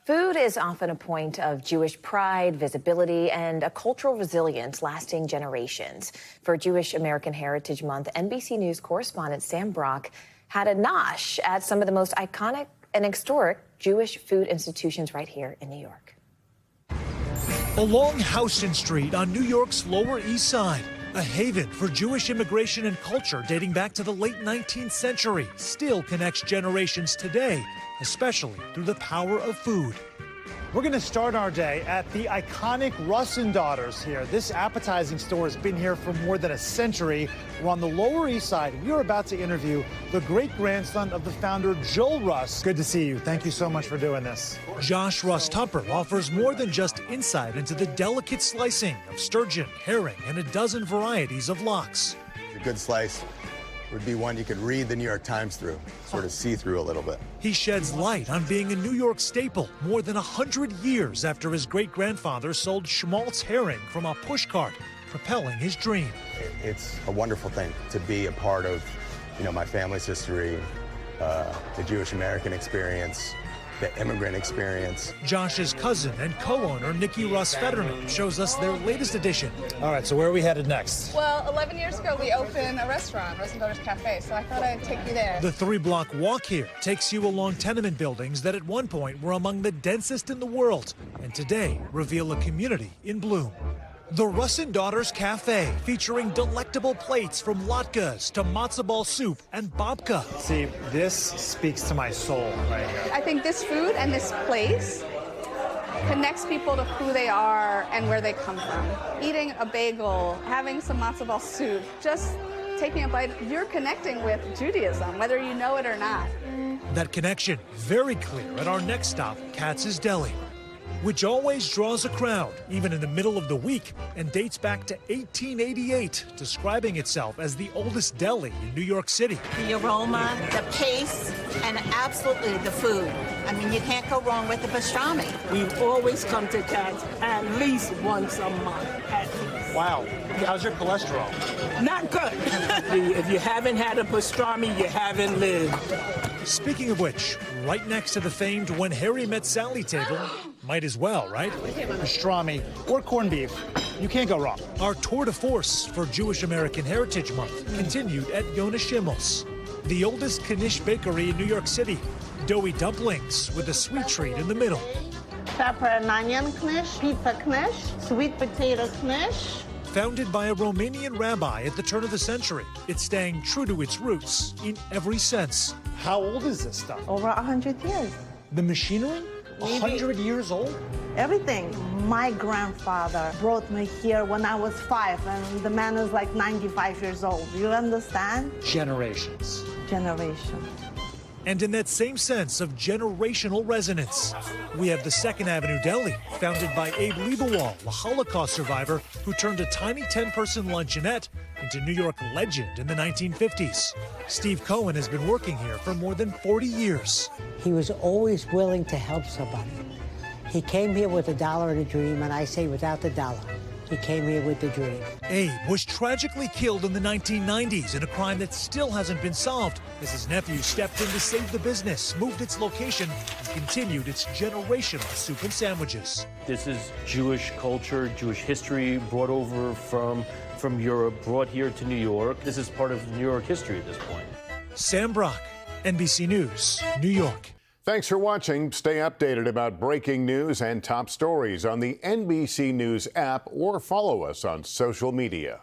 Food is often a point of Jewish pride, visibility, and a cultural resilience lasting generations. For Jewish American Heritage Month, NBC News correspondent Sam Brock had a nosh at some of the most iconic and historic Jewish food institutions right here in New York. Along Houston Street on New York's Lower East Side, a haven for Jewish immigration and culture dating back to the late 19th century, still connects generations today, especially through the power of food. We're going to start our day at the iconic Russ & Daughters here. This appetizing store has been here for more than a century. We're on the Lower East Side. We are about to interview the great-grandson of the founder, Joel Russ. Good to see you. Thank you so much for doing this. Josh Russ Tupper offers more than just insight into the delicate slicing of sturgeon, herring, and a dozen varieties of lox. A good slice would be one you could read the New York Times through, sort of see through a little bit. He sheds light on being a New York staple more than 100 years after his great-grandfather sold schmaltz herring from a pushcart, propelling his dream. It's a wonderful thing to be a part of, my family's history, the Jewish American experience, the immigrant experience. Josh's cousin and co-owner, Nikki Russ Fetterman, shows us their latest addition. All right, so where are we headed next? Well, 11 years ago, we opened a restaurant, Russ & Daughters Cafe, so I thought I'd take you there. The 3-block walk here takes you along tenement buildings that at one point were among the densest in the world, and today reveal a community in bloom. The Russ & Daughters Cafe, featuring delectable plates from latkes to matzo ball soup and babka. See, this speaks to my soul right here. I think this food and this place connects people to who they are and where they come from. Eating a bagel, having some matzo ball soup, just taking a bite, you're connecting with Judaism, whether you know it or not. That connection very clear at our next stop, Katz's Deli, which always draws a crowd, even in the middle of the week, and dates back to 1888, describing itself as the oldest deli in New York City. The aroma, the pace, and absolutely the food. I mean, you can't go wrong with the pastrami. We always come to Katz at least once a month, at least. Wow. How's your cholesterol? Not good. If you haven't had a pastrami, you haven't lived. Speaking of which, right next to the famed When Harry Met Sally table, might as well, right? Pastrami or corned beef. You can't go wrong. Our tour de force for Jewish American Heritage Month continued at Yonah Shimmel's, the oldest Knish bakery in New York City. Doughy dumplings with a sweet treat in the middle. Pepper and onion knish, pizza knish, sweet potato knish. Founded by a Romanian rabbi at the turn of the century, it's staying true to its roots in every sense. How old is this stuff? Over 100 years. The machinery? 100 years old? Everything. My grandfather brought me here when I was 5, and the man is like 95 years old. You understand? Generations. Generation. And in that same sense of generational resonance, we have the Second Avenue Deli, founded by Abe Liebewald, a Holocaust survivor who turned a tiny 10-person luncheonette into New York legend in the 1950s. Steve Cohen has been working here for more than 40 years. He was always willing to help somebody. He came here with $1 and a dream, and I say without the dollar, he came here with the dream. Abe was tragically killed in the 1990s in a crime that still hasn't been solved, as his nephew stepped in to save the business, moved its location, and continued its generational soup and sandwiches. This is Jewish culture, Jewish history brought over from Europe, brought here to New York. This is part of New York history at this point. Sam Brock, NBC News, New York. Thanks for watching. Stay updated about breaking news and top stories on the NBC News app or follow us on social media.